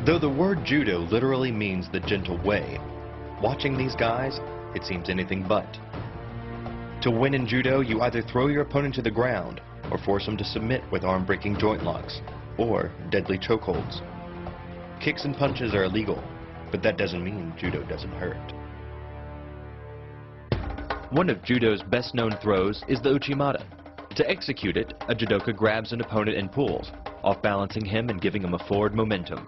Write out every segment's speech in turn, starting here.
Though the word judo literally means the gentle way, watching these guys, it seems anything but. To win in judo, you either throw your opponent to the ground or force him to submit with arm-breaking joint locks or deadly chokeholds. Kicks and punches are illegal, but that doesn't mean judo doesn't hurt. One of judo's best-known throws is the uchimata. To execute it, a judoka grabs an opponent and pulls, off-balancing him and giving him a forward momentum.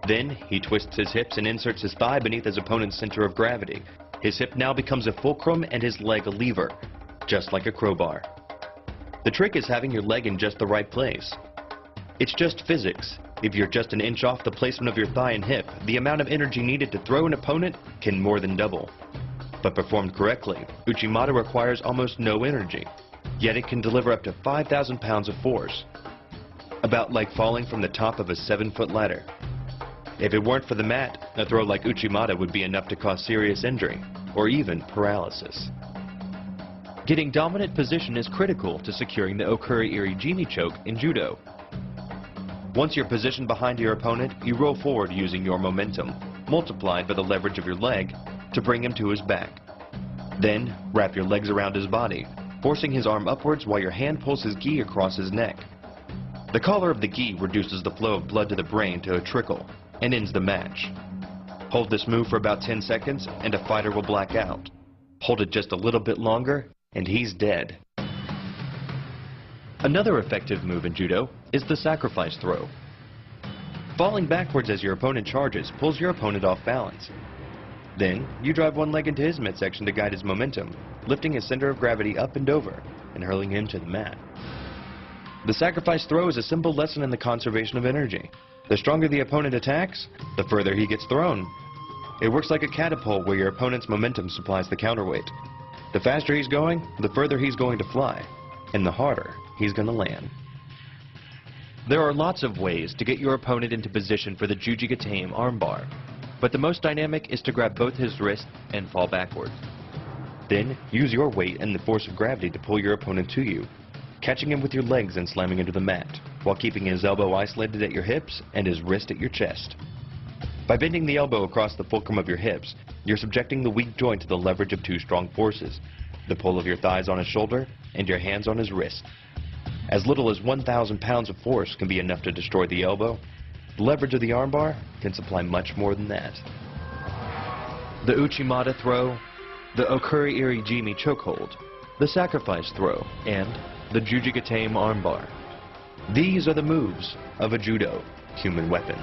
Then, he twists his hips and inserts his thigh beneath his opponent's center of gravity. His hip now becomes a fulcrum and his leg a lever, just like a crowbar. The trick is having your leg in just the right place. It's just physics. If you're just an inch off the placement of your thigh and hip, the amount of energy needed to throw an opponent can more than double. But performed correctly, uchimata requires almost no energy, yet it can deliver up to 5,000 pounds of force. About like falling from the top of a 7-foot ladder. If it weren't for the mat, a throw like uchimata would be enough to cause serious injury, or even paralysis. Getting dominant position is critical to securing the okuri-iri-jimi choke in judo. Once you're positioned behind your opponent, you roll forward using your momentum, multiplied by the leverage of your leg, to bring him to his back. Then, wrap your legs around his body, forcing his arm upwards while your hand pulls his gi across his neck. The collar of the gi reduces the flow of blood to the brain to a trickle, and ends the match. Hold this move for about 10 seconds, and a fighter will black out. Hold it just a little bit longer, and he's dead. Another effective move in judo is the sacrifice throw. Falling backwards as your opponent charges pulls your opponent off balance. Then, you drive one leg into his midsection to guide his momentum, lifting his center of gravity up and over, and hurling him to the mat. The sacrifice throw is a simple lesson in the conservation of energy. The stronger the opponent attacks, the further he gets thrown. It works like a catapult where your opponent's momentum supplies the counterweight. The faster he's going, the further he's going to fly, and the harder he's going to land. There are lots of ways to get your opponent into position for the TheGioiTyPhu armbar, but the most dynamic is to grab both his wrists and fall backwards. Then, use your weight and the force of gravity to pull your opponent to you, catching him with your legs and slamming into the mat, while keeping his elbow isolated at your hips and his wrist at your chest. By bending the elbow across the fulcrum of your hips, you're subjecting the weak joint to the leverage of two strong forces, the pull of your thighs on his shoulder and your hands on his wrist. As little as 1,000 pounds of force can be enough to destroy the elbow. The leverage of the armbar can supply much more than that. The uchimata throw, the okuri-iri-jimi chokehold, the sacrifice throw, and the TheGioiTyPhu armbar. These are the moves of a judo human weapon.